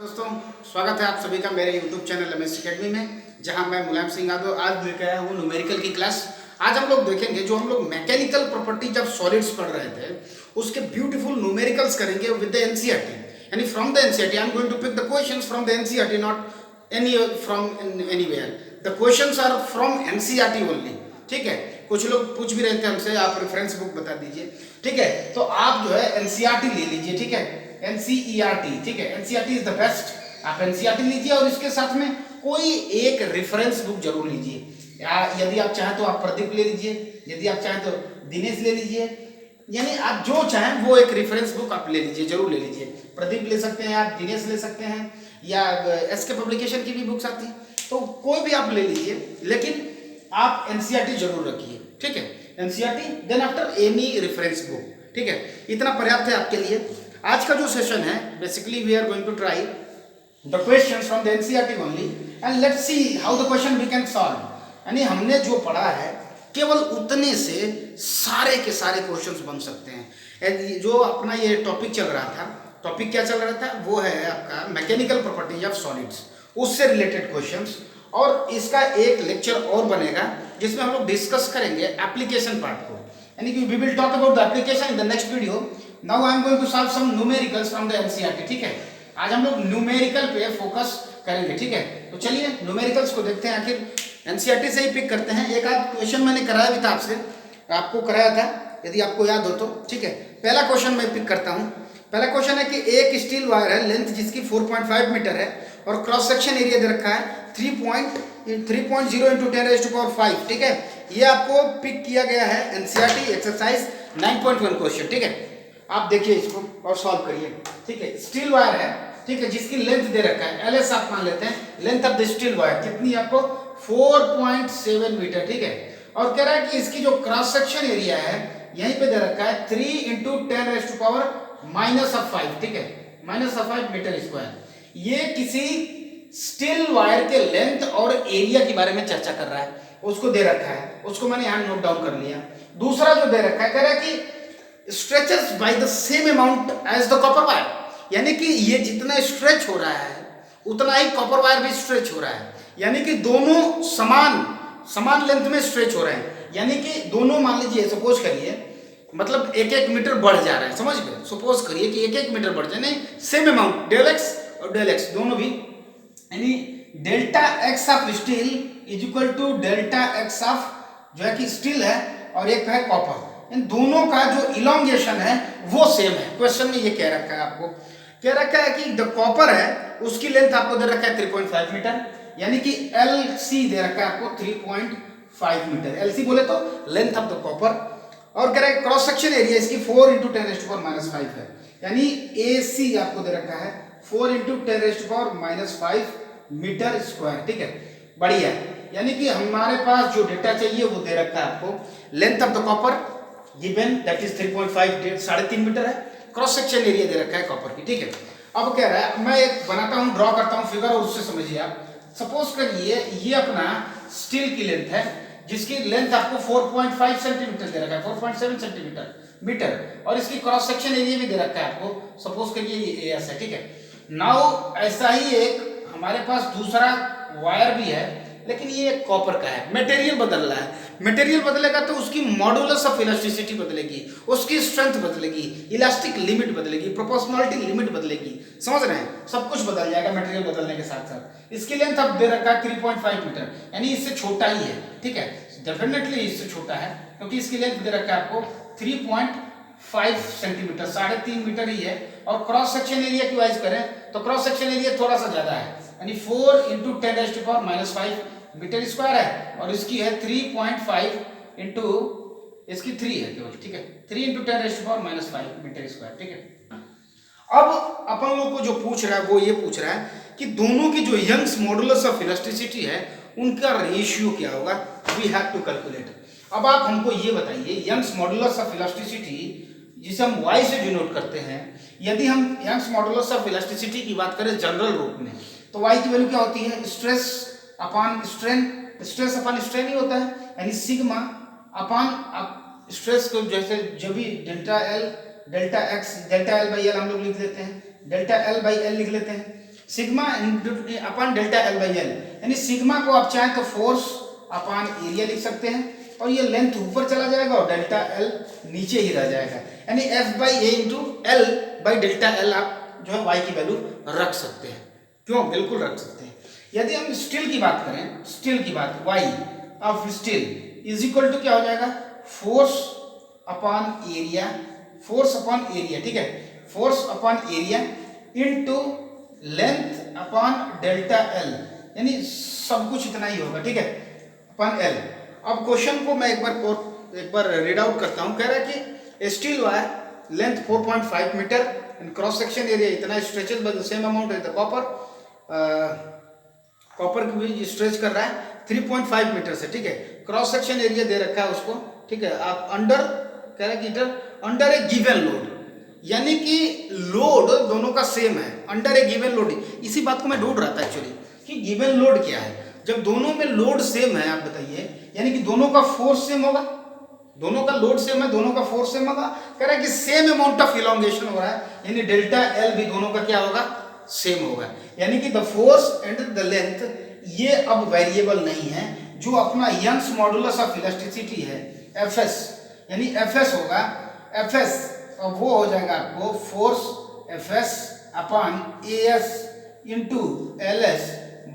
दोस्तों, स्वागत है आप सभी का मेरे YouTube चैनल एमएस एकेडमी में, जहां मैं मुलायम सिंह यादव आज लेकर आया हूं न्यूमेरिकल की क्लास। आज हम लोग देखेंगे जो हम लोग मैकेनिकल प्रॉपर्टीज ऑफ सॉलिड्स पढ़ रहे थे उसके ब्यूटीफुल न्यूमेरिकल्स करेंगे विद द एनसीईआरटी। यानी from the NCERT I am going to pick the questions from the NCERT, not any from anywhere. The questions are from NCERT only. ठीक है, कुछ लोग पूछ भी रहे थे हमसे आप रेफरेंस बुक बता दीजिए। ठीक है, तो आप जो है एनसीईआरटी ले लीजिए। ठीक है, एनसीईआरटी। ठीक है, एनसीईआरटी इज द बेस्ट। आप एनसीईआरटी लीजिए और इसके साथ में कोई एक रेफरेंस बुक जरूर लीजिए। या यदि आप चाहें तो आप प्रदीप ले लीजिए, यदि आप चाहें तो दिनेश ले लीजिए। यानी आप जो चाहें वो एक रेफरेंस बुक आप ले लीजिए, जरूर ले लीजिए। प्रदीप ले सकते हैं, आप दिनेश ले सकते हैं, या एसके पब्लिकेशन की भी बुक्स आती है, तो कोई भी आप ले लीजिए, लेकिन आप एनसीईआरटी जरूर रखिए। ठीक है, NCERT then after any reference book. ठीक है, इतना पर्याप्त है आपके लिए। आज का जो सेशन है basically we are going to try the questions from the NCERT only and let's see how the question we can solve। यानी हमने जो पढ़ा है केवल उतने से सारे के सारे क्वेश्चंस बन सकते हैं। जो अपना ये टॉपिक चल रहा था, टॉपिक क्या चल रहा था वो है आपका मैकेनिकल प्रॉपर्टीज ऑफ सॉलिड्स, उससे रिलेटेड क्वेश्चंस। और इसका एक लेक्चर और बनेगा जिसमें हम लोग डिस्कस करेंगे एप्लीकेशन पार्ट को, यानी कि we will talk about the application in the next video. Now I am going to solve some numericals from the NCERT. ठीक है, आज हम लोग न्यूमेरिकल पे फोकस करेंगे। ठीक है, तो चलिए न्यूमेरिकल्स को देखते हैं। आखिर एनसीईआरटी से ही पिक करते हैं। एक आध क्वेश्चन मैंने कराया भी था आपसे, आपको कराया था यदि आपको याद हो तो। ठीक है, पहला क्वेश्चन मैं पिक करता हूं। पहला क्वेश्चन है कि एक स्टील वायर है, लेंथ जिसकी 4.5 मीटर है और क्रॉस सेक्शन एरिया दे रखा है 3.0 इंटू 10⁵. ठीक है, ये आपको पिक किया गया है एनसीईआरटी एक्सरसाइज 9.1 क्वेश्चन। ठीक है, आप देखिए इसको और सॉल्व करिए। ठीक है, स्टील वायर है, ठीक है, जिसकी लेंथ दे रखा है एलएस आप मान लेते हैं। Length of the steel wire कितनी आपको 4.7 मीटर। ठीक है, और कह रहा है कि इसकी जो क्रॉस सेक्शन एरिया है यहीं पे दे रखा है 3 इंटू 10⁻⁵. ठीक है, -5 मीटर स्क्वायर। ये किसी स्टील वायर के लेंथ और एरिया के बारे में चर्चा कर रहा है, उसको दे रखा है, उसको मैंने यहां नोट डाउन कर लिया। दूसरा जो दे रखा है कह रहा है कि stretches by the same amount as the copper wire, यानी कि ये जितना स्ट्रेच हो रहा है उतना ही कॉपर वायर भी स्ट्रेच हो रहा है। यानी कि दोनों समान लेंथ में स्ट्रेच हो रहे हैं। यानी कि दोनों मान लीजिए, सपोज करिए, मतलब 1-1 मीटर बढ़ जा रहा है, समझ गए। सपोज करिए कि 1-1 मीटर बढ़ जाए, नहीं सेम अमाउंट, डेल एक्स और डेल एक्स दोनों भी, यानी delta x of steel is equal to delta x of जो है कि स्टील है और एक है कॉपर। इन दोनों का जो इलोंगेशन है वो सेम है। क्वेश्चन में ये कह रखा है, आपको कह रखा है कि द कॉपर है उसकी लेंथ आपको दे रखा है 3.5 मीटर, यानी कि एलसी दे रखा है आपको 3.5 मीटर। एलसी बोले तो लेंथ ऑफ द कॉपर। और कह रहा है क्रॉस सेक्शन एरिया इसकी 4 इंटू 10⁻⁵ है, यानी एसी आपको दे रखा है 4 इंटू 10⁻⁵ मीटर स्क्वायर। ठीक है, बढ़िया। यानी कि हमारे पास जो डेटा चाहिए वो दे रखा है आपको। Length of the copper given that is 3.5 3.5 metre है। क्रॉस सेक्शन एरिया दे रखा है कॉपर की। ठीक है, अब कह रहा है, मैं एक बनाता हूं, ड्रॉ करता हूं फिगर और उससे समझिए आप। सपोज करिए ये अपना स्टील की लेंथ है जिसकी लेंथ आपको 4.5 सेंटीमीटर दे रखा है, 4.7 सेंटीमीटर, और इसकी क्रॉस सेक्शन एरिया भी दे रखा है आपको। सपोज करिए ये एस है। ठीक है, नाउ ऐसा ही एक हमारे पास दूसरा वायर भी है, लेकिन ये कॉपर का है। मटेरियल बदल रहा है, मटेरियल बदलेगा तो उसकी मॉडुलस ऑफ इलास्टिसिटी बदलेगी, उसकी स्ट्रेंथ बदलेगी, इलास्टिक लिमिट बदलेगी, प्रोपोर्शनलिटी लिमिट बदलेगी। समझ रहे हैं, सब कुछ बदल जाएगा मटेरियल बदलने के साथ साथ। इसकी लेंथ अब दे रखा है 3.5 मीटर, यानी इससे छोटा ही है। ठीक है, डेफिनेटली इससे छोटा है क्योंकि इसकी लेंथ दे रखा है आपको 3.5 सेंटीमीटर, 3.5 मीटर ही है। और क्रॉस सेक्शन एरिया की वाइज करें तो क्रॉस सेक्शन एरिया थोड़ा सा ज्यादा है, यानी 4 इंटू 10⁻⁵ मीटर स्क्वायर है, और इसकी है 3.5 इंटू इसकी 3 है केवल। ठीक है, 3 इंटू 10⁻⁵ मीटर स्क्वायर। ठीक है, अब अपन लोग को जो पूछ रहा है वो ये पूछ रहा है कि दोनों की जो यंग्स मॉडुलस ऑफ इलास्टिसिटी है उनका रेशियो क्या होगा। We have to calculate. अब आप हमको ये बताइए, यंग्स मॉडुलस ऑफ इलास्टिसिटी जिसे हम y से डिनोट करते हैं, यदि हम यंग्स मॉडुलस ऑफ इलास्टिसिटी की बात करें जनरल रूप में, तो y की वैल्यू क्या होती है, stress upon strain, stress upon strain ही होता है, यानी सिग्मा अपॉन स्ट्रेस को, जैसे जब भी डेल्टा एल बाई एल हम लोग लिख देते हैं, डेल्टा एल बाई एल लिख लेते हैं। Sigma upon delta L by L, यानी सिग्मा को आप चाहें तो फोर्स अपॉन एरिया लिख सकते हैं और ये लेंथ ऊपर चला जाएगा और डेल्टा एल नीचे ही रह जाएगा, यानी F by A into L by delta L आप जो है वाई की वैल्यू रख सकते हैं। क्यों? बिल्कुल रख सकते हैं। यदि हम स्टील की बात करें, स्टील की बात, Y of steel is equal to क्या हो जाएगा, force upon area, force upon area, ठीक है, force upon area into length upon delta L, यानी सब कुछ इतना ही होगा, ठीक है, अपॉन एल। अब क्वेश्चन को मैं एक बार रीड आउट करता हूं। कह रहा है कि steel wire length 4.5 meter and cross section area इतना stretches by the same amount as the copper, copper की भी स्ट्रेच कर रहा है 3.5 मीटर से, ठीक है, क्रॉस सेक्शन एरिया दे रखा है उसको, ठीक है, आप अंडर कह रहा है कि अंडर ए गिवन लोड, यानी कि लोड दोनों का सेम है, अंडर ए गिवन लोड। इसी बात को मैं ढूंढ रहा था एक्चुअली कि गिवन लोड क्या है। जब दोनों में लोड सेम है, आप बताइए, यानी कि दोनों का फोर्स सेम होगा, दोनों का लोड सेम है, दोनों का फोर्स सेम होगा। कह रहा है कि सेम अमाउंट ऑफ इलॉन्गेशन हो रहा है, यानी डेल्टा एल भी दोनों का क्या होगा, सेम होगा, यानी कि the force and the length ये अब वेरिएबल नहीं है। जो अपना यंग्स मॉडुलस ऑफ इलास्टिसिटी है एफ एस, यानी एफ एस होगा, एफ एस वो हो जाएगा आपको force F S upon A S into L S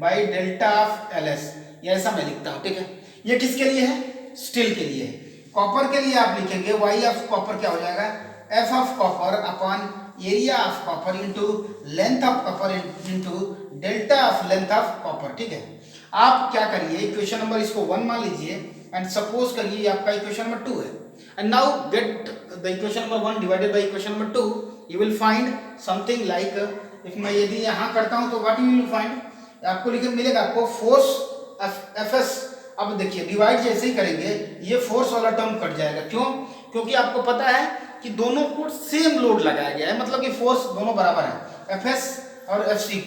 by delta of L S, ये ऐसा मैं लिखता हूँ, ठीक है। ये किसके लिए है? स्टील के लिए। कॉपर के लिए आप लिखेंगे वाई ऑफ कॉपर क्या हो जाएगा, F of copper upon area of copper into length of copper into delta of length of copper, ठीक है। आप क्या करिए, इक्वेशन नंबर इसको 1 मान लीजिए एंड सपोज करिए आपका इक्वेशन नंबर 2 है, and now get the equation number 1 divided by equation number 2, you will find something like, if मैं यदि यहाँ करता हूँ तो व्हाट यू विल फाइंड, आपको लिखे मिलेगा आपको फोर्स एफ एस। अब देखिए डिवाइड जैसे ही करेंगे ये फोर्स वाला टर्म कट जाएगा, क्यों? क्योंकि आपको पता है कि दोनों को सेम लोड लगाया गया है, मतलब कि फोर्स दोनों बराबर है, एफ एस और एफ सी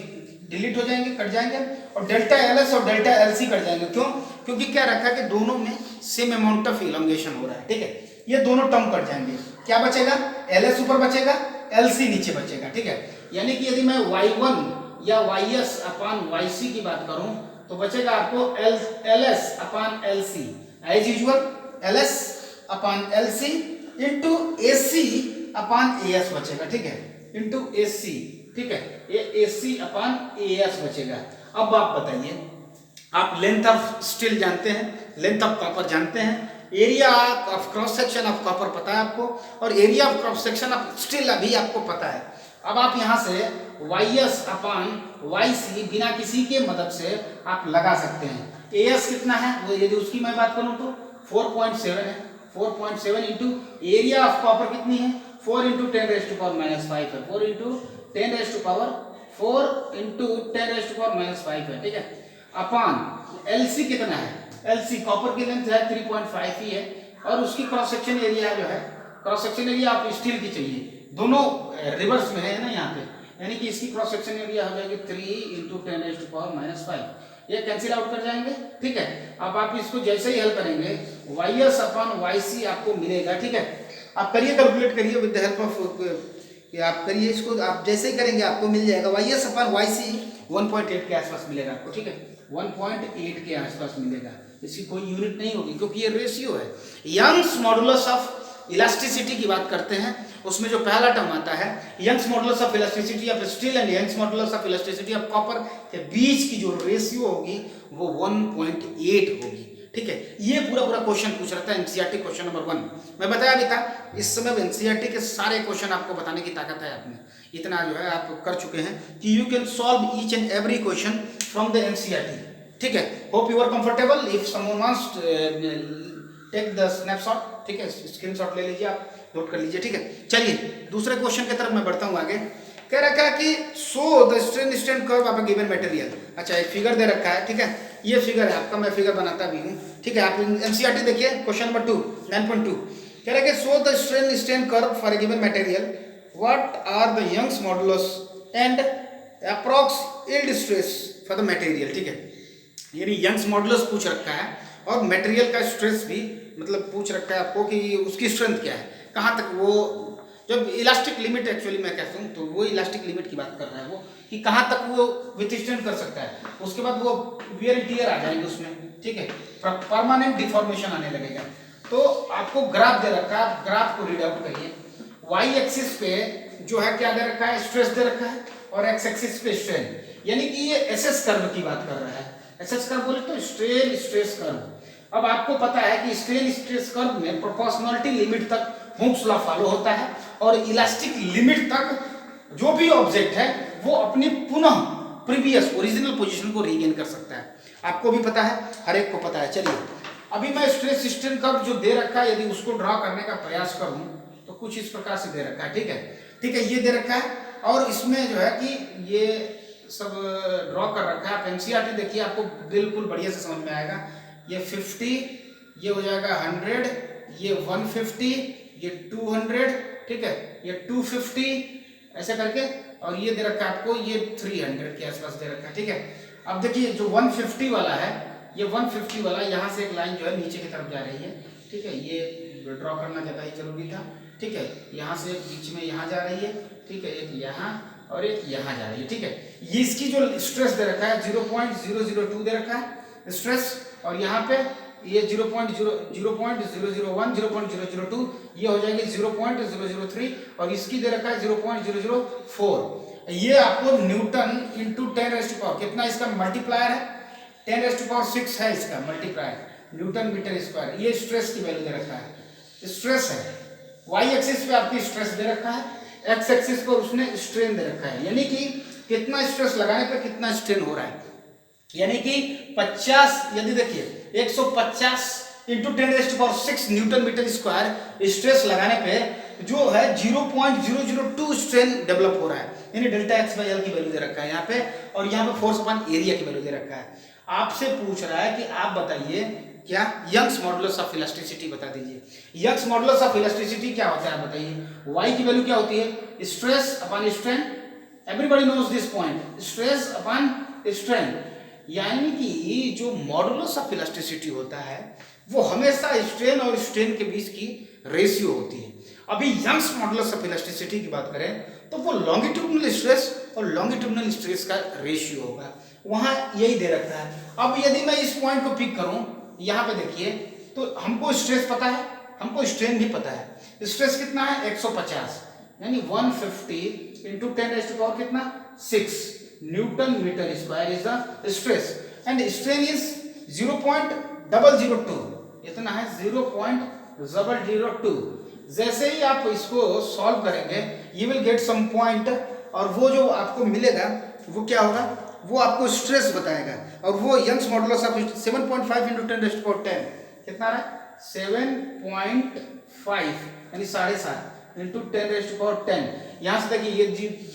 डिलीट हो जाएंगे, कट जाएंगे, और डेल्टा एल एस और डेल्टा एल सी कट जाएंगे। क्यों? क्योंकि क्या रखा है कि दोनों में सेम अमाउंट ऑफ इलॉन्गेशन हो रहा है, ठीक है। ये दोनों टर्म कट जाएंगे, क्या बचेगा, एल एस ऊपर बचेगा, एल सी नीचे बचेगा, ठीक है। यानी कि यदि मैं y1 या ys अपॉन yc की बात करूं तो बचेगा आपको L S upon L C, as usual L S upon L C into A C upon A S बचेगा, ठीक है, इंटू ए सी, ठीक है, ये ए सी अपॉन ए एस बचेगा। अब आप बताइए, आप लेंथ ऑफ स्टील जानते हैं, लेंथ ऑफ कॉपर जानते हैं, area of cross section of copper पता है आपको, और area of cross section of steel अभी आपको पता है। अब आप यहाँ से YS अपॉन YC बिना किसी के मदद से आप लगा सकते हैं। AS कितना है वो, यदि उसकी मैं बात करूँ तो 4.7 है, 4.7 इंटू एरिया ऑफ कॉपर कितनी है, 4 इंटू 10⁻⁻5 है, 4 इंटू 10⁻⁻5 है, ठीक है, अपॉन LC कितना है, LC कॉपर की लेंथ है 3.5 ही है, और उसकी क्रॉस सेक्शन एरिया जो है, क्रॉस सेक्शन एरिया आप स्टील की चाहिए, दोनों रिवर्स में है ना यहाँ पे, यानी कि इसकी क्रॉस सेक्शन एरिया हो जाएगी 3 इंटू 10⁻⁵, ये कैंसिल आउट कर जाएंगे, ठीक है। अब आप इसको जैसे ही हल करेंगे YS अपॉन YC आपको मिलेगा, ठीक है। आप करिए, कैलकुलेट करिए विद द हेल्प ऑफ, आप करिए इसको, आप जैसे ही करेंगे आपको मिल जाएगा YS अपॉन YC 1.8 के आसपास मिलेगा आपको, ठीक है, 1.8 के आसपास मिलेगा। इसकी कोई यूनिट नहीं होगी क्योंकि ये रेशियो है। यंग्स मॉडुलस ऑफ इलास्टिसिटी की बात करते हैं, उसमें जो पहला टर्म आता है Young's modulus of elasticity of steel and Young's modulus of elasticity of copper के बीच की जो रेशियो होगी वो 1.8 होगी, ठीक है। ये पूरा क्वेश्चन पूछ रहा था एनसीईआरटी क्वेश्चन नंबर 1, मैं बताया भी था। इस समय एनसीईआरटी के सारे क्वेश्चन आपको बताने की ताकत है, आपने इतना जो है आप कर चुके हैं कि you can solve each and every question from the NCERT, ठीक है। Hope you are comfortable. If someone wants take the snapshot, ठीक है, स्क्रीनशॉट ले लीजिए, आप नोट कर लीजिए, ठीक है। चलिए दूसरे क्वेश्चन की तरफ मैं बढ़ता हूँ आगे। कह रखा है कि show the strain strain curve of a given material. अच्छा, एक फिगर दे रखा है, ठीक है, ये फिगर है आपका, मैं फिगर बनाता भी हूँ, ठीक है। आप एनसीईआरटी देखिए क्वेश्चन नंबर 2 9.2 कह रहा है कि show the strain strain curve for a given material, what are the Young's modulus and approx yield stress for the material, ठीक है। यानी यंग्स मॉडुलस पूछ रखा है और मटेरियल का स्ट्रेस भी मतलब पूछ रखा है आपको कि उसकी स्ट्रेंथ क्या है, कहाँ तक वो जब इलास्टिक लिमिट एक्चुअली मैं कहता हूँ तो वो इलास्टिक लिमिट की बात कर रहा है वो, कि कहाँ तक वो विथस्टैंड कर सकता है। उसके बाद वो वियर एंड टियर आ जाएंगे उसमें, ठीक है, परमानेंट डिफॉर्मेशन आने लगेगा। तो आपको ग्राफ दे रखा है, ग्राफ को रीड आउट करिए। वाई एक्सिस पे जो है क्या दे रखा है, स्ट्रेस दे रखा है, और एक्स एक्सिस पे स्ट्रेन, यानी कि ये एसएस कर्व की बात कर रहा है। एसएस कर्व बोले तो स्ट्रेन स्ट्रेस कर्व। अब आपको पता है कि स्ट्रेन स्ट्रेस कर्व में प्रोपोर्शनलिटी लिमिट तक हुक्स लॉ फॉलो होता है, और इलास्टिक लिमिट तक जो भी ऑब्जेक्ट है वो अपनी पुनः प्रीवियस ओरिजिनल पोजीशन को रीगेन कर सकता है। आपको भी पता है, हर एक को पता है। चलिए अभी मैं स्ट्रेस स्ट्रेन कर्व जो दे रखा है, यदि उसको ड्रॉ करने का प्रयास करूं तो कुछ इस प्रकार से दे रखा है, ठीक है, ठीक है, ये दे रखा है, और इसमें जो है कि ये सब ड्रॉ कर रखा है। आप एनसीईआरटी देखिए, आपको बिल्कुल बढ़िया से समझ में आएगा। ये 50, ये हो जाएगा 100, ये 150, ये 200, ठीक है, ये 250 ऐसे करके, और ये दे रखा है आपको ये 300 के आसपास दे रखा है, ठीक है। अब देखिए जो 150 वाला है, ये 150 वाला यहाँ से एक लाइन जो है नीचे की तरफ जा रही है, ठीक है, ये ड्रॉ करना ज़्यादा ही जरूरी था, ठीक है। यहाँ से बीच में यहाँ जा रही है, ठीक है, एक यहाँ और एक यहाँ जा रही है, ठीक है। ये इसकी जो स्ट्रेस दे रखा है 0.002 दे रखा है स्ट्रेस, और यहाँ पे ये 0.001, 0.002, ये हो जाएगी 0.003, और इसकी दे रखा है 0.004। ये आपको न्यूटन इंटू 10⁻⁴ कितना इसका मल्टीप्लायर है, 10⁻⁶ है इसका मल्टीप्लायर, न्यूटन मीटर स्क्वायर। ये स्ट्रेस की वैल्यू दे रखा है, स्ट्रेस है। वाई एक्सिस पे आपकी स्ट्रेस दे रखा है, एक्स एक्सिस पर उसने स्ट्रेन दे रखा है, यानी कि कितना स्ट्रेस लगाने पर कितना स्ट्रेन हो रहा है। यानी कि 50, यदि देखिए 150 into 10⁻⁶ newton metre square stress लगाने पे जो है 0.002 स्ट्रेन डेवलप हो रहा है, यानी डेल्टा एक्स बाई एल की वैल्यू दे रखा है यहाँ पे, और यहाँ पे फोर्स अपॉन एरिया की वैल्यू दे रखा है। आपसे पूछ रहा है कि आप बताइए क्या यंग्स मॉडुलस ऑफ इलास्टिसिटी बता दीजिए। यंग्स मॉडुलस ऑफ इलास्टिसिटी क्या होता है आप बताइए। वाई की वैल्यू क्या होती है, stress upon strain, everybody knows this point, stress upon strain, यानी कि जो मॉडुलस ऑफ इलास्टिसिटी होता है वो हमेशा स्ट्रेन और स्ट्रेन के बीच की रेशियो होती है। अभी यंग्स मॉडुलस ऑफ इलास्टिसिटी की बात करें तो वो लॉन्गिट्यूडनल स्ट्रेस और लॉन्गिट्यूडनल स्ट्रेस का रेशियो होगा, वहां यही दे रखा है। अब यदि मैं इस पॉइंट को पिक करूं, यहाँ पे देखिए, तो हमको स्ट्रेस पता है, हमको स्ट्रेन भी पता है। स्ट्रेस कितना है 150, यानी 150 इंटू 10⁻⁴ कितना 6 newton metre square is the stress, and strain is 0.002, इतना है 0.002। जैसे ही आप इसको सॉल्व करेंगे you will get some point, और वो जो आपको मिलेगा वो क्या होगा, वो आपको स्ट्रेस बताएगा, और वो यंग्स मॉडुलस ऑफ 7.5 इंटू 10⁻⁻10 कितना रहा 7.5, यानी 7.5 इंटू 10⁻⁻10। यहाँ से देखिए ये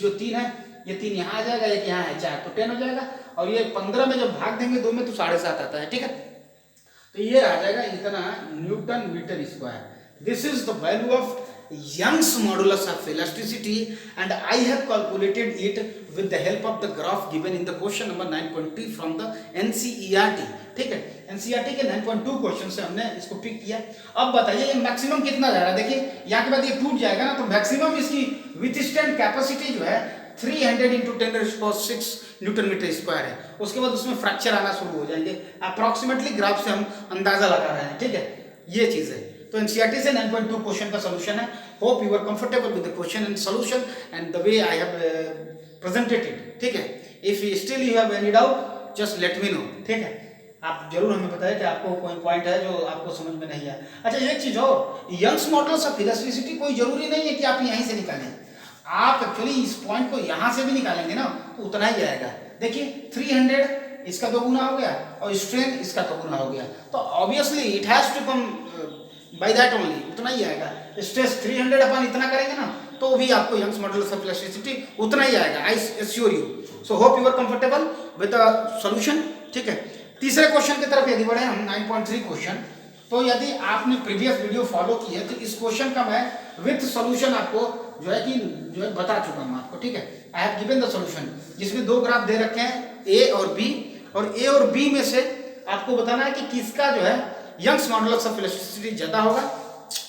जो 3 है, ये 3 यहाँ आ जाएगा, एक यहाँ है 4, तो 10 हो जाएगा, और ये 15 में जब भाग देंगे 2 में तो 7.5 आता है, ठीक है। तो ये आ जाएगा इतना newton metre square. This is the value of Young's modulus of elasticity, and I have calculated it with the help of the graph given in the question number 9.2 from the NCERT, ठीक है। NCERT के 9.2 question से हमने इसको pick किया। अब बताइए ये मैक्सिमम कितना जा रहा है, देखिए यहाँ के बाद ये टूट जाएगा ना, तो मैक्सिमम इसकी विथस्टैंड कैपेसिटी जो है 300 इंटू 10⁻⁶ न्यूटन मीटर स्क्वायर है। उसके बाद उसमें फ्रैक्चर आना शुरू हो जाएंगे, अप्रॉक्सीमेटली ग्राफ से हम अंदाजा लगा रहे हैं, ठीक है, ये चीज है। तो एनसीईआरटी से 9.2 क्वेश्चन का सॉल्यूशन है। Hope you are comfortable with the question and solution and the way I have presented it, ठीक है। If still you have any doubt just let me know, ठीक है। आप जरूर हमें बताएं कि आपको कोई पॉइंट है जो आपको समझ में नहीं आया। अच्छा एक चीज और, यंग्स मॉडुलस ऑफ इलास्टिसिटी कोई जरूरी नहीं है कि आप यहीं से निकालें, आप एक्चुअली इस पॉइंट को यहां से भी निकालेंगे ना तो उतना ही आएगा। देखिए 300 इसका 2 गुना हो गया और स्ट्रेन इसका 2 गुना हो गया, तो obviously it has to come by that only, उतना ही आएगा। स्ट्रेस 300 अपन इतना करेंगे ना तो भी आपको यंग्स मॉडुलस ऑफ इलास्टिसिटी उतना ही आएगा, I assure you. So hope you are comfortable with the solution, ठीक है। तीसरे क्वेश्चन की तरफ यदि बढ़े हम 9.3 क्वेश्चन, तो यदि आपने प्रीवियस वीडियो फॉलो की है तो इस क्वेश्चन का मैं विथ सॉल्यूशन आपको जो है बता चुका हूं आपको, ठीक है। I have given the solution, जिसमें 2 ग्राफ दे रखे हैं ए और बी, और ए और बी में से आपको बताना है कि किसका जो है यंग्स मॉडुलस ऑफ इलास्टिसिटी ज्यादा होगा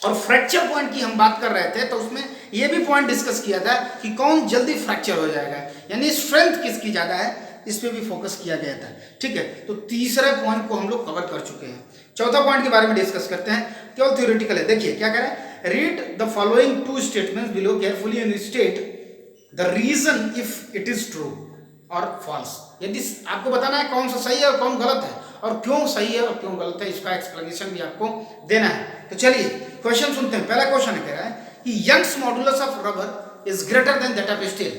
और फ्रैक्चर पॉइंट की हम बात कर रहे थे, तो उसमें ये भी पॉइंट डिस्कस किया था कि कौन जल्दी फ्रैक्चर हो जाएगा, यानी स्ट्रेंथ किसकी ज़्यादा है, इस पे भी फोकस किया गया था। ठीक है, तो तीसरे पॉइंट को हम लोग कवर कर चुके हैं। चौथा पॉइंट के बारे में डिस्कस करते हैं, केवल थ्योरेटिकल है। देखिए क्या कह रहा है, read the following two statements below carefully and state the reason if it is true or false. यदि आपको बताना है कौन सा सही है और कौन गलत है, और क्यों सही है और क्यों गलत है, इसका एक्सप्लेनेशन भी आपको देना है। तो चलिए क्वेश्चन सुनते हैं। पहला क्वेश्चन कह रहा है कि Young's modulus of rubber is greater than that of steel.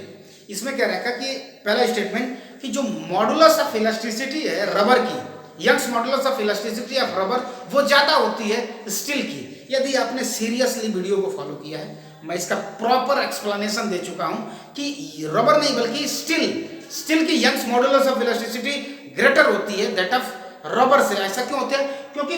इसमें कह रहा है कि पहला स्टेटमेंट कि जो मॉडुलस ऑफ इलास्टिसिटी है रबर की, Young's modulus of elasticity of rubber, वो ज्यादा होती है स्टील की। यदि आपने सीरियसली वीडियो को फॉलो किया है, मैं इसका प्रॉपर एक्सप्लेनेशन दे चुका हूं कि रबर नहीं बल्कि स्टील की Young's modulus of elasticity greater होती है दैट ऑफ रबर से। ऐसा क्यों होता है? क्योंकि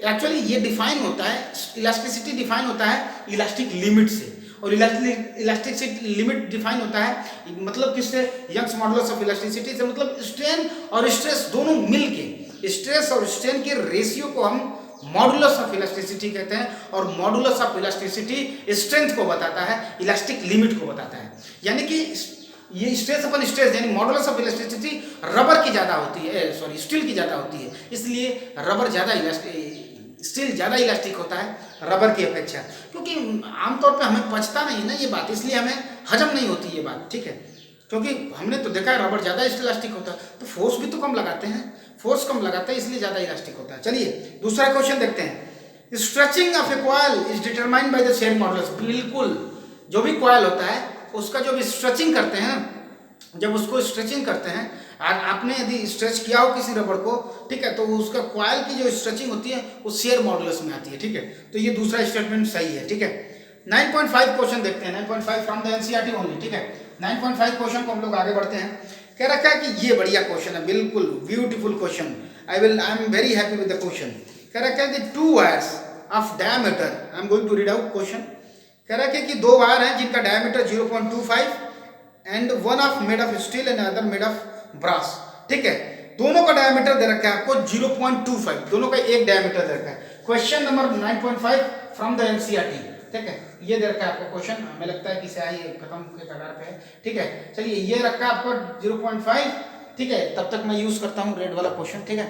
एक्चुअली ये डिफाइन होता है, इलास्टिसिटी डिफाइन होता है इलास्टिक लिमिट से, और इलास्टिसिटी लिमिट डिफाइन होता है मतलब किससे, यंग्स मॉडुलस ऑफ इलास्टिसिटी से, मतलब स्ट्रेन और स्ट्रेस दोनों मिलके, स्ट्रेस और स्ट्रेन के रेशियो को हम मॉडुलस ऑफ इलास्टिसिटी कहते हैं, और मॉडुलस ऑफ इलास्टिसिटी स्ट्रेंथ को बताता है, इलास्टिक लिमिट को बताता है। यानी कि ये स्ट्रेस अपन स्ट्रेस यानी मॉडुलस ऑफ इलास्टिसिटी रबर की ज़्यादा होती है, सॉरी स्टील की ज़्यादा होती है, इसलिए रबर ज़्यादा स्टील ज़्यादा इलास्टिक होता है रबर की अपेक्षा। क्योंकि आमतौर पे हमें पचता नहीं ना ये बात, इसलिए हमें हजम नहीं होती ये बात। ठीक है, क्योंकि हमने तो देखा है रबर ज़्यादा इलास्टिक होता है, तो फोर्स भी तो कम लगाते हैं, फोर्स कम लगाते हैं इसलिए ज़्यादा इलास्टिक होता है। चलिए दूसरा क्वेश्चन देखते हैं। Stretching of A coil is determined by the share modulus. बिल्कुल, जो भी कॉइल होता है उसका जो भी स्ट्रेचिंग करते हैं, जब उसको स्ट्रेचिंग करते हैं, आपने यदि स्ट्रेच किया हो किसी रबर को, ठीक है, तो उसका कॉइल की जो स्ट्रेचिंग होती है वो शेयर मॉडुलस में आती है। ठीक है, तो ये दूसरा स्टेटमेंट सही है। ठीक है, 9.5 क्वेश्चन देखते हैं, 9.5 फ्रॉम द एनसीईआरटी ओनली। ठीक है, 9.5 क्वेश्चन को हम लोग आगे बढ़ते हैं। कह रखा है कि ये बढ़िया क्वेश्चन है, बिल्कुल beautiful question, I am very happy with the question. कह रखा है कि 2 wires of diameter, I am going to read out question. कह रहा है कि 2 वायर हैं जिनका diameter 0.25 and one of made of steel and other made of brass. ठीक है, दोनों का डायमीटर दे रखा है आपको 0.25, दोनों का एक डायमीटर दे रखा है। Question number 9.5 from the NCERT. ठीक है, ये दे रखा है आपको क्वेश्चन, हमें लगता है कि शायद ये खत्म के कगार पे है। ठीक है, चलिए ये रखा है आपको 0.5। ठीक है, तब तक मैं यूज करता हूँ रेड वाला क्वेश्चन। ठीक है,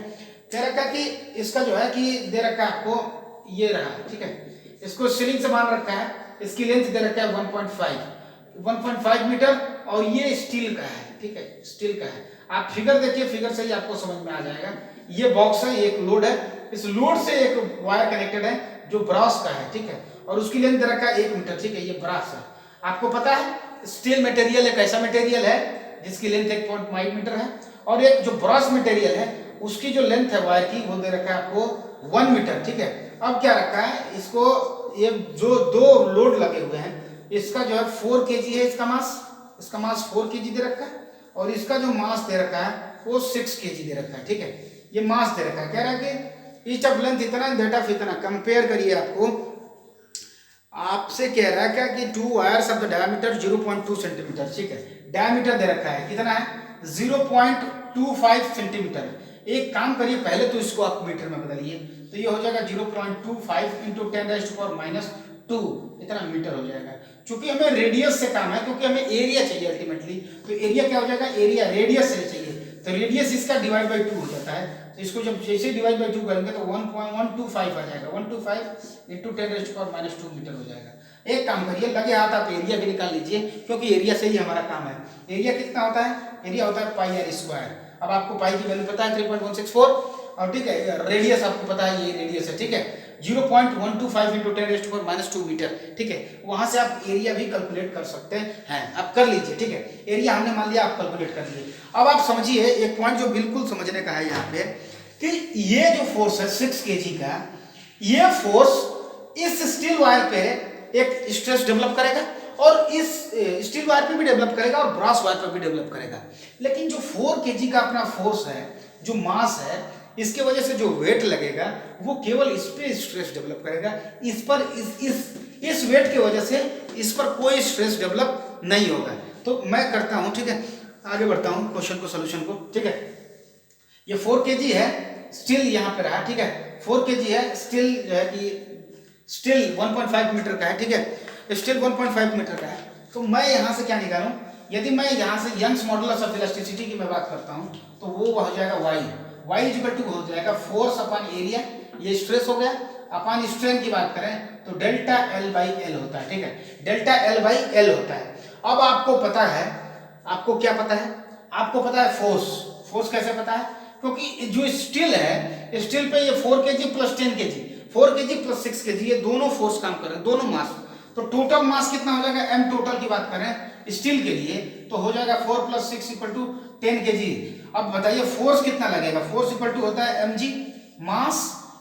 कह रखा कि इसका जो है कि दे रखा है आपको ये रहा। ठीक है, इसको सीलिंग से बांध रखा है, इसकी लेंथ दे रखा है 1.5 मीटर, और ये स्टील का है। ठीक है, स्टील का है। आप फिगर देखिए, फिगर से ही आपको समझ में आ जाएगा। ये बॉक्स है, एक लोड है, इस लोड से एक वायर कनेक्टेड है जो ब्रास का है। ठीक है, और उसकी लेंथ दे रखा है 1 मीटर। ठीक है, ये ब्रास है। आपको पता है स्टील मटेरियल एक ऐसा मटेरियल है जिसकी लेंथ 1.5 मीटर है, और एक जो ब्रास मटेरियल है उसकी जो लेंथ है वायर की वो दे रखा है आपको 1 मीटर। ठीक है, अब क्या रखा है, इसको ये जो 2 लोड लगे हुए हैं, इसका जो है 4 kg है, इसका मास 4 kg दे रखा है, और इसका जो मास दे रखा है वो 6 kg दे रखा है। ठीक है, ये मास दे रखा है। कह रहा है कि ईच ऑफ लेंथ इतना, डेट ऑफ इतना। कंपेयर करिए, आपसे कह रहा है क्या कि 2 wires of the diameter 0.2 centimetre. ठीक है, डायमीटर दे रखा है कितना है, 0.25 सेंटीमीटर। एक काम करिए, पहले तो इसको आप मीटर में बदलिए, तो ये हो जाएगा 0.25 इंटू 10⁻², इतना मीटर हो जाएगा। चूंकि हमें रेडियस से काम है, क्योंकि हमें एरिया चाहिए अल्टीमेटली, तो एरिया क्या हो जाएगा, एरिया रेडियस से चाहिए, तो रेडियस इसका डिवाइड बाई 2 हो जाता है। तो इसको जब जैसे डिवाइड बाई 2 करेंगे तो 1.125 आ जाएगा, 125 इंटू 10⁻² मीटर हो जाएगा। एक काम करिए, लगे हाथ आप एरिया भी निकाल लीजिए, क्योंकि एरिया से ही हमारा काम है। एरिया कितना होता है, एरिया होता है πr²। अब आपको पाई की वैल्यू पता है 3.164, और ठीक है रेडियस आपको पता है, ये रेडियस है। ठीक है, 0.125 इंटू 10⁻² मीटर। ठीक है, वहां से आप एरिया भी कैलकुलेट कर सकते हैं, आप कर लीजिए। ठीक है, एरिया हमने मान लिया, आप कैलकुलेट कर लिए। अब आप समझिए एक पॉइंट जो बिल्कुल समझने का है यहाँ पे, कि ये जो फोर्स है 6 kg का, ये फोर्स इस स्टील वायर पे एक स्ट्रेस डेवलप करेगा, और इस स्टील वायर पे भी डेवलप करेगा, और ब्रास वायर पे भी डेवलप करेगा। लेकिन जो 4 kg का अपना फोर्स है, जो मास है, इसके वजह से जो वेट लगेगा वो केवल इस पे स्ट्रेस डेवलप करेगा। इस पर इस वेट की वजह से इस पर कोई स्ट्रेस डेवलप नहीं होगा। तो मैं करता हूं, ठीक है, आगे बढ़ता हूं क्वेश्चन को, सोल्यूशन को। ठीक है, ये 4 kg है, स्टील यहाँ पे रहा। ठीक है, 4 kg है स्टील, जो है कि स्टिल 1.5 मीटर का है, ठीक है, स्टिल 1.5 मीटर का है। तो मैं यहाँ से क्या निकालूं, यदि मैं यहाँ से यंग्स मॉडुलस ऑफ इलास्टिसिटी की मैं बात करता हूँ तो वो हो जाएगा y इक्वल टू हो जाएगा फोर्स अपॉन एरिया, ये स्ट्रेस हो गया, अपॉन स्ट्रेन की बात करें तो डेल्टा L बाई एल होता है, ठीक है, डेल्टा L बाई एल होता है। अब आपको पता है, आपको क्या पता है, आपको पता है फोर्स कैसे पता है, क्योंकि जो स्टील है, स्टील पे ये 4 kg plus 10 kg, 4 kg plus 6 kg, ये दोनों फोर्स काम कर रहे हैं, दोनों मास। तो टोटल मास कितना हो जाएगा, m टोटल की बात करें स्टील के लिए तो हो जाएगा 4 + 6 = 10 kg। अब बताइए फोर्स कितना लगेगा, फोर्स इक्वल टू होता है mg mass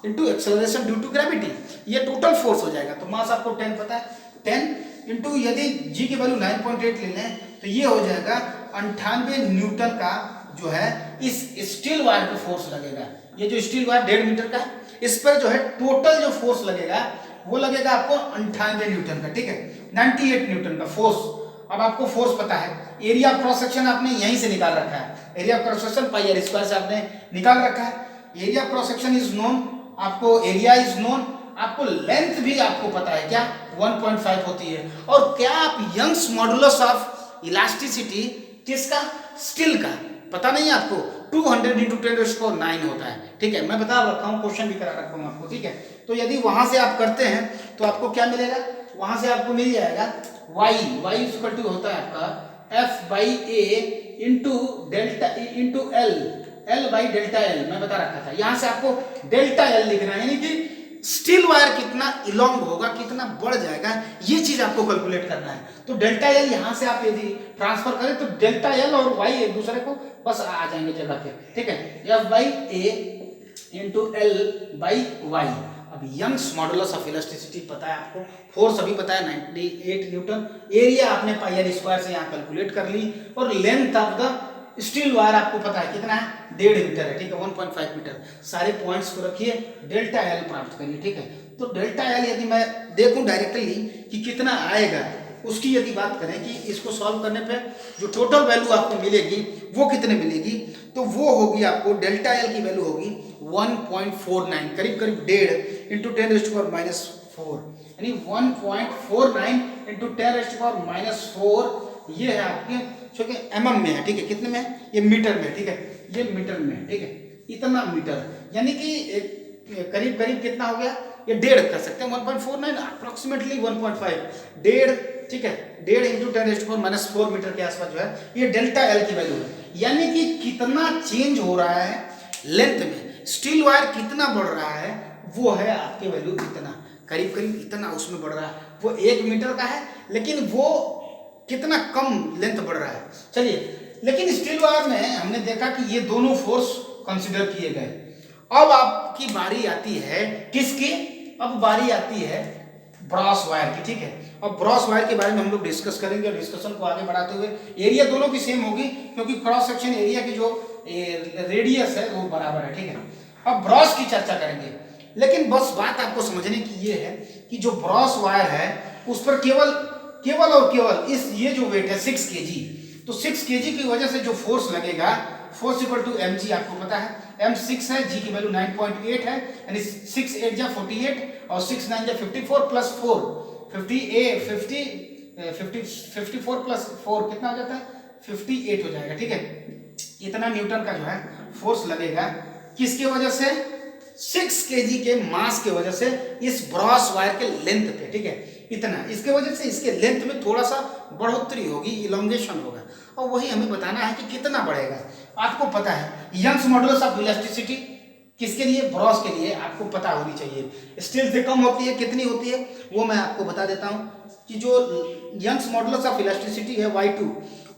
into acceleration due to gravity, ये टोटल फोर्स हो जाएगा। तो मास आपको 10 पता है, 10 इंटू यदि g की वैल्यू 9.8 ले लें तो ये हो जाएगा 98 न्यूटन का जो है इस स्टील वायर पे फोर्स लगेगा। ये जो स्टील वायर 1.5 मीटर का है, इस पर जो है टोटल जो फोर्स लगेगा वो लगेगा आपको 98 न्यूटन का, ठीक है, 98 न्यूटन का फोर्स। अब आपको फोर्स पता है, एरिया ऑफ क्रॉस सेक्शन आपने यहीं से निकाल रखा है, area of cross section pi r square से आपने निकाल रखा है। Area of cross section is known, आपको एरिया इज नोन, आपको लेंथ भी आपको पता है क्या 1.5 होती है। और क्या आप यंग्स मॉडुलस ऑफ इलास्टिसिटी किसका, स्टील का पता नहीं है आपको, 200 × 10⁹ होता है, ठीक है, मैं बता रखा हूँ, क्वेश्चन भी करा रखा हूँ आपको, ठीक है। तो यदि वहां से आप करते हैं तो आपको क्या मिलेगा, वहां से आपको मिल जाएगा y इक्वल टू होता है आपका F/A into delta into L by delta L, मैं बता रखा था। यहां से आपको डेल्टा L लिखना है, यानी कि स्टील वायर कितना इलोंग होगा, कितना बढ़ जाएगा, ये चीज आपको कैलकुलेट करना है। तो डेल्टा L यहां से आप यदि ट्रांसफर करें तो डेल्टा L और y एक दूसरे को बस आ जाएंगे जगह पे, ठीक है, F/A into L by y। अब यंग्स मॉडुलस ऑफ इलास्टिसिटी पता है आपको, फोर्स अभी पता है 98 न्यूटन, एरिया आपने पाई आर स्क्वायर से यहाँ कैलकुलेट कर ली, और length of the steel wire आपको पता है कितना है, 1.5 मीटर है, ठीक है, 1.5 मीटर। सारे पॉइंट्स को रखिए, डेल्टा L प्राप्त करिए, ठीक है। तो डेल्टा L यदि मैं देखूं डायरेक्टली कि कितना आएगा, उसकी यदि बात करें कि इसको सॉल्व करने पे जो टोटल वैल्यू आपको मिलेगी वो कितने मिलेगी, तो वो होगी आपको डेल्टा L की वैल्यू होगी 1.49, करीब करीब 1.5 इंटू 10⁻⁴, यानी 1.49 इंटू 10⁻⁴, ये है आपके, क्योंकि mm में है, ठीक है, कितने में है, ये मीटर में, ठीक है, ये मीटर में है, ठीक है, इतना मीटर, यानी कि करीब करीब कितना हो गया, ये 1.5 कर सकते हैं, 1.49 अप्रोक्सीमेटली 1.5, 1.5, ठीक है, 1.5 इंटू 10⁻⁴ मीटर के आसपास जो है ये डेल्टा L की वैल्यू है। यानी कि कितना चेंज हो रहा है लेंथ में, स्टील वायर कितना बढ़ रहा है, वो है आपके वैल्यू इतना, करीब करीब इतना उसमें बढ़ रहा है। वो 1 मीटर का है लेकिन वो कितना कम लेंथ बढ़ रहा है। चलिए, लेकिन स्टील वायर में हमने देखा कि ये दोनों फोर्स कंसिडर किए गए। अब आपकी बारी आती है किसकी, अब बारी आती है ब्रॉस वायर की, ठीक है। अब ब्रॉस वायर के बारे में हम लोग डिस्कस करेंगे, और डिस्कशन को आगे बढ़ाते हुए एरिया दोनों की सेम होगी क्योंकि क्रॉस सेक्शन एरिया की जो रेडियस है वो बराबर है, ठीक है। अब ब्रॉस की चर्चा करेंगे, लेकिन बस बात आपको समझने की ये है कि जो ब्रॉस वायर है उस पर केवल और केवल इस ये जो वेट है 6 kg, तो 6 kg की वजह से जो फोर्स लगेगा, फोर्स इक्वल टू mg आपको पता है, m 6 है, g की वैल्यू 9.8 है, यानी 6 8 जा 48 और 6 9 जा 54 प्लस 4 54 प्लस 4 कितना हो जाता है, 58 हो जाएगा, ठीक है। इतना न्यूटन का जो है फोर्स लगेगा, किसकी वजह से, 6 kg के मास की वजह से इस ब्रॉस वायर के लेंथ पे, ठीक है, इतना, इसके वजह से इसके लेंथ में थोड़ा सा बढ़ोतरी होगी, इलोंगेशन होगा, और वही हमें बताना है कि कितना बढ़ेगा। आपको पता है यंग्स मॉडुलस ऑफ इलास्टिसिटी किसके लिए, ब्रॉस के लिए आपको पता होनी चाहिए। स्टील से कम होती है, कितनी होती है वो मैं आपको बता देता हूँ कि जो यंग्स मॉडुलस ऑफ इलास्टिसिटी है y2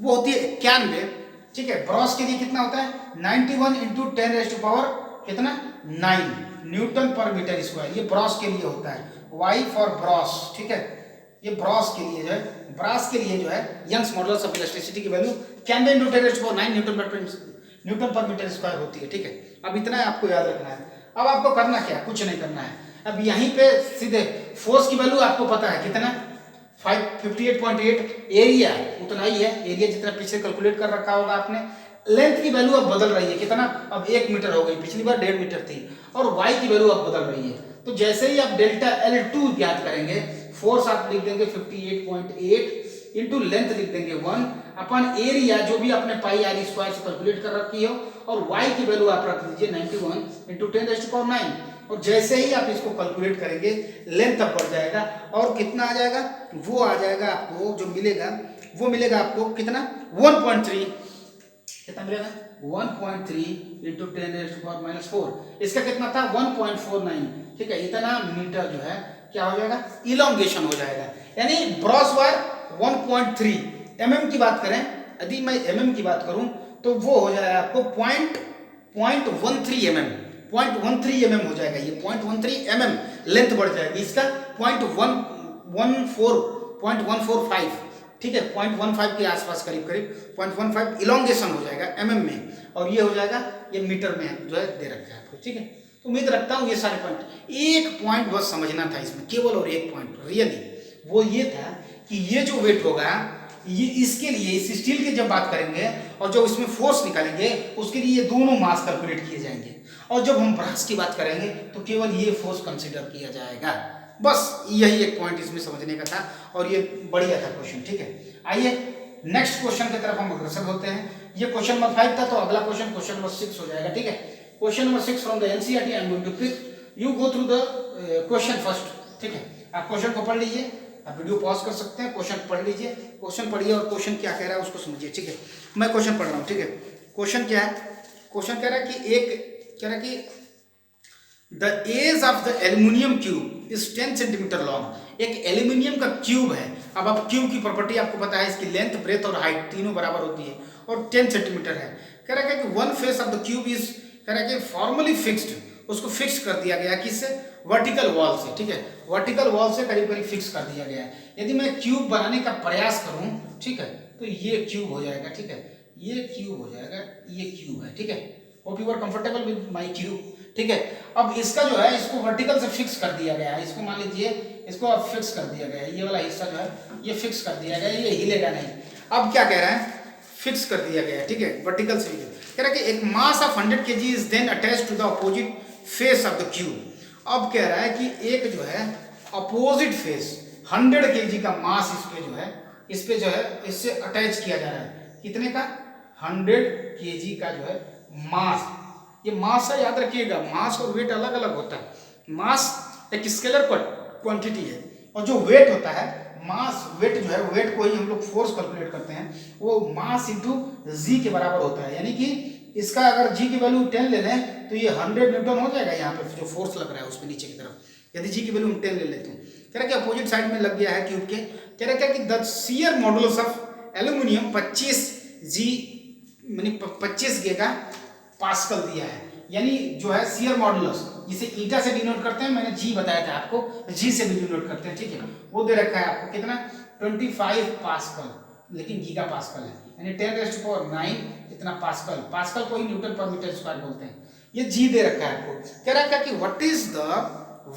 वो होती है 91, ठीक है। ब्रॉस के लिए कितना होता है 91 इंटू 10⁻⁹ कितना 9 न्यूटन पर मीटर स्क्वायर, ये ब्रॉस के लिए होता है, y फॉर ब्रॉस, ठीक है। ये ब्रॉस के लिए जो है, ब्रॉस के लिए जो है यंग्स मॉडुलस ऑफ इलास्टिसिटी की वैल्यू 91 इंटू 10⁻⁹ न्यूटन पर मीटर स्क्वायर होती है, ठीक है। अब इतना है आपको याद रखना है। अब आपको करना क्या है, कुछ नहीं करना है। अब यहीं पे सीधे फोर्स की वैल्यू आपको पता है कितना 58.8, एरिया उतना ही है, एरिया जितना पीछे कैलकुलेट कर रखा होगा आपने। लेंथ की वैल्यू अब बदल रही है, कितना, अब 1 मीटर हो गई, पिछली बार 1.5 मीटर थी, और y की वैल्यू अब बदल रही है, तो जैसे ही आप डेल्टा L2 ज्ञात करेंगे, फोर्स आप लिख देंगे 58.8 इंटू लेंथ लिख देंगे 1 अपन एरिया जो भी आपने पाई आर स्क्वायर से कैलकुलेट कर रखी हो, और y की वैल्यू आप रख दीजिए 91 इंटू 10⁻⁹ और जैसे ही आप इसको कैलकुलेट करेंगे लेंथ अब बढ़ जाएगा और कितना आ जाएगा, वो आ जाएगा आपको जो मिलेगा वो मिलेगा आपको कितना 1.3, कितना मिलेगा 1.3 इंटू 10⁻⁴। इसका कितना था 1.49, ठीक है, इतना मीटर जो है क्या हो जाएगा, इलोंगेशन हो जाएगा। यानी ब्रॉस वायर 1.3 mm की बात करें, यदि मैं mm की बात करूं तो वो हो जाएगा आपको 0.13 mm, 0.13 mm हो जाएगा, ये 0.13 mm लेंथ बढ़ जाएगी, इसका 0.145, ठीक है, 0.15 के आसपास करीब करीब 0.15 इलोंगेशन हो जाएगा mm में, और ये हो जाएगा ये मीटर में जो है दे रखा है आपको, ठीक है। तो उम्मीद रखता हूँ ये सारे पॉइंट, एक पॉइंट बस समझना था इसमें केवल, और एक पॉइंट रियली वो ये था कि ये जो वेट होगा ये इसके लिए इस स्टील की जब बात करेंगे और जब इसमें फोर्स निकालेंगे उसके लिए ये दोनों मास कैलकुलेट किए जाएंगे, और जब हम ब्रास की बात करेंगे तो केवल ये फोर्स कंसीडर किया जाएगा। बस यही एक पॉइंट इसमें समझने का था और ये बढ़िया था क्वेश्चन, ठीक है। आइए नेक्स्ट क्वेश्चन की तरफ हम अग्रसर होते हैं। ये क्वेश्चन नंबर 5 था, तो अगला क्वेश्चन नंबर 6 हो जाएगा, ठीक है। Question number 6 from the NCERT, I am going to pick, you go through the question first, ठीक है। आप क्वेश्चन को पढ़ लीजिए, आप वीडियो पॉज कर सकते हैं, क्वेश्चन पढ़ लीजिए, क्वेश्चन पढ़िए और क्वेश्चन क्या कह रहा है उसको समझिए, ठीक है। मैं क्वेश्चन पढ़ रहा हूँ, ठीक है। क्वेश्चन क्या है, क्वेश्चन कह रहा है कि कह रहा है कि the edge of the aluminium cube is 10 centimetre long. एक एल्यूमिनियम का क्यूब है, अब आप क्यूब की प्रॉपर्टी आपको पता है, इसकी लेंथ, ब्रेथ और हाइट तीनों बराबर होती है और 10 सेंटीमीटर है। कह रहा है कि one face of the cube is, कह रहा है कि फॉर्मली फिक्स्ड, उसको फिक्स कर दिया गया किससे, वर्टिकल वॉल से, ठीक है, वर्टिकल वॉल से करीब करीब फिक्स कर दिया गया है। यदि मैं क्यूब बनाने का प्रयास करूं, ठीक है, तो ये क्यूब हो जाएगा, ठीक है, ये क्यूब हो जाएगा, ये क्यूब है, ठीक है। Hope you are comfortable with my cube, ठीक है। अब इसका जो है इसको वर्टिकल से फिक्स कर दिया गया है, इसको मान लीजिए इसको अब फिक्स कर दिया गया है, ये वाला हिस्सा जो है ये फिक्स कर दिया गया है, ये हिलेगा नहीं। अब क्या कह रहा है, फिक्स कर दिया गया है, ठीक है, वर्टिकल से। कह रहा है कि एक mass of 100 kg is then attached to the opposite face of the cube. अब कह रहा है कि एक जो है अपोजिट फेस 100 kg का मास इस पे जो है, इस पे जो है इससे अटैच किया जा रहा है, कितने का 100 kg का जो है मास। ये मास है, याद रखिएगा, मास और वेट अलग अलग होता है। मास एक स्केलर क्वांटिटी है और जो वेट होता है, मास वेट जो है, वेट को ही हम लोग फोर्स कैलकुलेट करते हैं, वो मास इंटू जी के बराबर होता है। यानी कि इसका अगर जी की वैल्यू 10 ले लें तो ये 100 न्यूटन हो जाएगा, यहाँ पे जो फोर्स लग रहा है उस पर नीचे की तरफ, यदि जी की वैल्यू हम 10 ले लेते हैं। कह रहा है कि अपोजिट साइड में लग गया है क्यूब के। कह रहा है कि the shear modulus of aluminium 25 जी यानी 25 गीगा पास्कल दिया है, यानी जो है शियर मॉडुलस जिसे ईटा से डिनोट करते हैं, मैंने जी बताया था आपको, जी से भी डिनोट करते हैं, ठीक है, वो दे रखा है आपको कितना 25 पास्कल, लेकिन गीगा पास्कल है, यानी 10⁹ इतना पास्कल, पास्कल को ही न्यूटन पर मीटर स्क्वायर बोलते हैं। ये जी दे रखा है आपको। कह रहा है कि what is the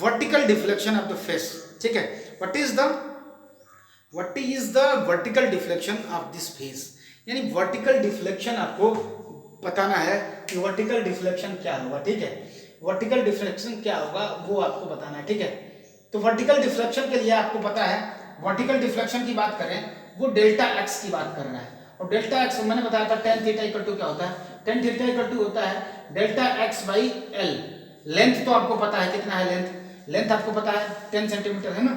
vertical deflection of the face, ठीक है, what is the vertical deflection of this face, यानी वर्टिकल डिफ्लेक्शन आपको बताना है कि वर्टिकल डिफ्लेक्शन क्या होगा, ठीक है, वर्टिकल डिफ्लेक्शन क्या होगा वो आपको बताना है, ठीक है। तो वर्टिकल डिफ्लेक्शन के लिए आपको पता है, वर्टिकल डिफ्लेक्शन की बात करें वो डेल्टा एक्स की बात कर रहा है, और डेल्टा एक्स मैंने बताया था tan थीटा इक्वल टू क्या होता है, tan थीटा इक्वल टू होता है delta x by L. Length तो आपको पता है कितना है, लेंथ आपको पता है 10 सेंटीमीटर है ना,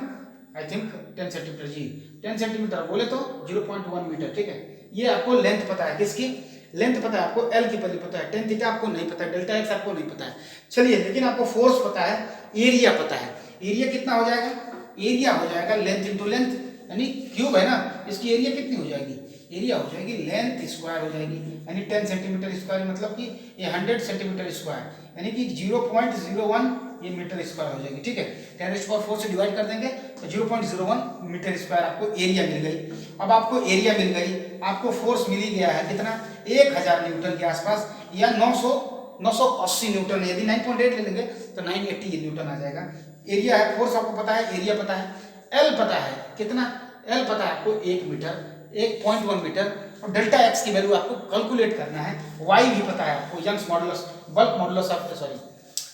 आई थिंक 10 सेंटीमीटर, जी 10 सेंटीमीटर बोले तो 0.1 मीटर, ठीक है। ये आपको लेंथ पता है, किसकी लेंथ पता है आपको, एल की वैल्यू पता है, tan थीटा आपको नहीं पता है, डेल्टा एक्स आपको नहीं पता है। चलिए, लेकिन आपको फोर्स पता है, एरिया पता है, एरिया कितना हो जाएगा, एरिया हो जाएगा लेंथ इंटू लेंथ, यानी क्यूब है ना, इसकी एरिया कितनी हो जाएगी, एरिया हो जाएगी लेंथ स्क्वायर हो जाएगी, यानी 10 सेंटीमीटर स्क्वायर, मतलब कि ये 100 सेंटीमीटर स्क्वायर, यानी कि 0.01 ये मीटर स्क्वायर हो जाएगी, ठीक है। 10⁴ से डिवाइड कर देंगे तो 0.01 मीटर स्क्वायर आपको एरिया मिल गई। अब आपको एरिया मिल गई, आपको फोर्स मिल ही गया है कितना 1000 न्यूटन के आसपास, या 980 न्यूटन, यदि 9.8 ले लेंगे तो 980 न्यूटन आ जाएगा। एरिया है, फोर्स आपको पता है, एरिया पता है, एल पता है कितना, एल पता है आपको 1 मीटर, 1.1 मीटर, और डेल्टा एक्स की वैल्यू आपको कैलकुलेट करना है, वाई भी पता है आपको, Young's modulus, bulk modulus of, sorry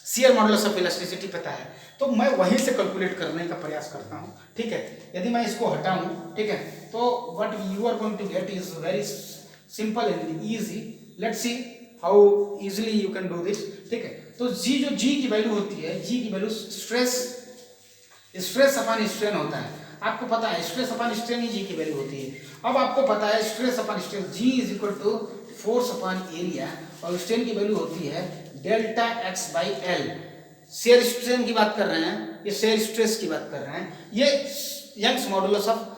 shear modulus of elasticity पता है, तो मैं वहीं से कैलकुलेट करने का प्रयास करता हूँ, ठीक है। यदि मैं इसको हटाऊँ, ठीक है, तो what you are going to get is very simple and easy. Let's see how easily you can do this, ठीक है। तो जी जो जी की वैल्यू होती है, जी की वैल्यू स्ट्रेस अपॉन स्ट्रेन होता है, आपको पता है स्ट्रेस अपॉन स्ट्रेन ही जी की वैल्यू होती है। अब आपको पता है stress upon strain G is equal to force upon area, और स्ट्रेन की वैल्यू होती है delta x by L. Shear strain की बात कर रहे हैं, ये शेयर स्ट्रेस की बात कर रहे हैं, ये यंग्स मॉडुलस ऑफ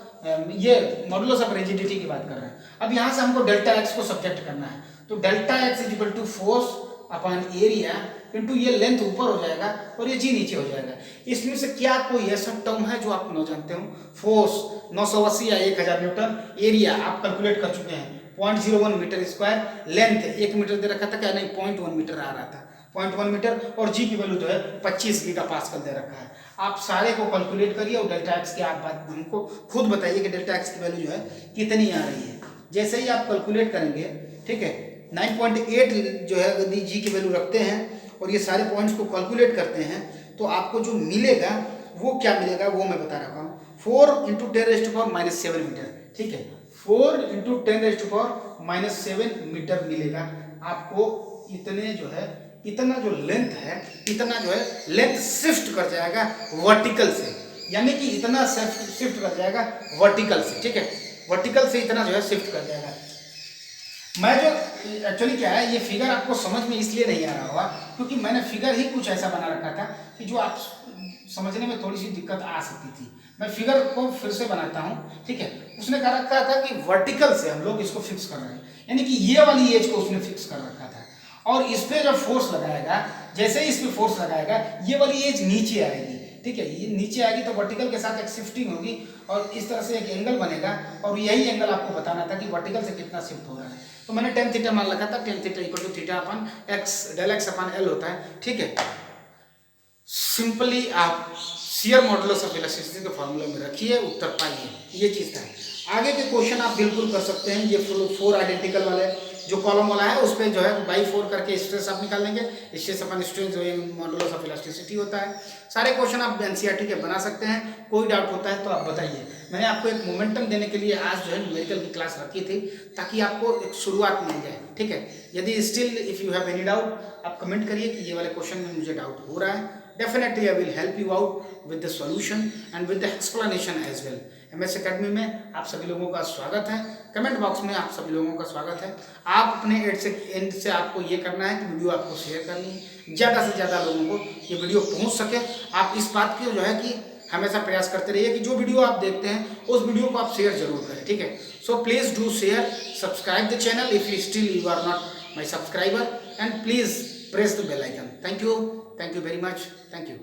ये मॉडुलस ऑफ रिजिडिटी की बात कर रहे हैं। अब यहाँ से हमको डेल्टा एक्स को सब्जेक्ट करना है, तो delta x is equal to force upon area into ये लेंथ ऊपर हो जाएगा और ये जी नीचे हो जाएगा। इसमें से क्या कोई ऐसा टर्म है जो आप न जानते हो? फोर्स 980 या 1000 न्यूटन, एरिया आप कैलकुलेट कर चुके हैं 0.01 मीटर स्क्वायर, लेंथ 1 मीटर दे रखा था क्या? नहीं, 0.1 मीटर आ रहा था, 0.1 मीटर, और जी की वैल्यू जो है 25 गीगापास्कल दे रखा है। आप सारे को कैलकुलेट करिए और डेल्टा एक्स की आप बात हमको खुद बताइए कि डेल्टा एक्स की वैल्यू जो है कितनी आ रही है। जैसे ही आप कैलकुलेट करेंगे, ठीक है, 9.8 जो है यदि जी की वैल्यू रखते हैं और ये सारे पॉइंट्स को कैलकुलेट करते हैं, तो आपको जो मिलेगा वो क्या मिलेगा वो मैं बता रहा हूँ। 4 × 10⁻⁻7 मीटर, ठीक है, 4 × 10⁻⁻7 मीटर मिलेगा आपको। इतने जो है, इतना जो लेंथ है, इतना जो है लेंथ शिफ्ट कर जाएगा वर्टिकल से, यानी कि इतना शिफ्ट कर जाएगा वर्टिकल से, ठीक है, वर्टिकल से इतना जो है शिफ्ट कर जाएगा। मैं जो एक्चुअली क्या है, ये फिगर आपको समझ में इसलिए नहीं आ रहा होगा क्योंकि मैंने फिगर ही कुछ ऐसा बना रखा था कि जो आप समझने में थोड़ी सी दिक्कत आ सकती थी। मैं फिगर को फिर से बनाता हूँ, ठीक है। उसने कहा रखा था कि वर्टिकल से हम लोग इसको फिक्स कर रहे हैं, यानी कि ये वाली एज को उसने फिक्स कर रखा था, और इस पर जब फोर्स लगाएगा, जैसे ही इस पर फोर्स लगाएगा ये वाली एज नीचे आएगी, ठीक है, ये नीचे आएगी तो वर्टिकल के साथ एक शिफ्टिंग होगी और इस तरह से एक एंगल बनेगा, और यही एंगल आपको बताना था कि वर्टिकल से कितना शिफ्ट हो रहा है। तो मैंने tan थीटा मान रखा था, tan theta equal to theta upon x, del x upon L होता है, ठीक है। सिंपली आप शियर मॉडुलस ऑफ इलास्टिसिटी के फॉर्मूले में रखिए, उत्तर पाइए, ये चीज था। आगे के क्वेश्चन आप बिल्कुल कर सकते हैं, ये 4 आइडेंटिकल वाले जो कॉलम वाला है उस पर जो है बाई 4 करके स्ट्रेस आप निकाल लेंगे, स्ट्रेस अपॉन स्ट्रेन जो है मॉडुलस ऑफ इलास्टिसिटी होता है। सारे क्वेश्चन आप एनसीईआरटी के बना सकते हैं, कोई डाउट होता है तो आप बताइए। मैंने आपको एक मोमेंटम देने के लिए आज जो है न्यूमेरिकल की क्लास रखी थी ताकि आपको एक शुरुआत मिल जाए, ठीक है। यदि still if you have any doubt आप कमेंट करिए कि ये वाले क्वेश्चन में मुझे डाउट हो रहा है, definitely I will help you out with the solution and with the explanation as well. MS academy में आप सभी लोगों का स्वागत है, कमेंट बॉक्स में आप सभी लोगों का स्वागत है। आप अपने एंड से आपको ये करना है कि वीडियो आपको शेयर करनी है, ज़्यादा से ज़्यादा लोगों को ये वीडियो पहुंच सके। आप इस बात की जो है कि हमेशा प्रयास करते रहिए कि जो वीडियो आप देखते हैं उस वीडियो को आप शेयर जरूर करें, ठीक है। So please do share, subscribe the channel if still you are not my subscriber, and please press the bell icon. Thank you very much, thank you.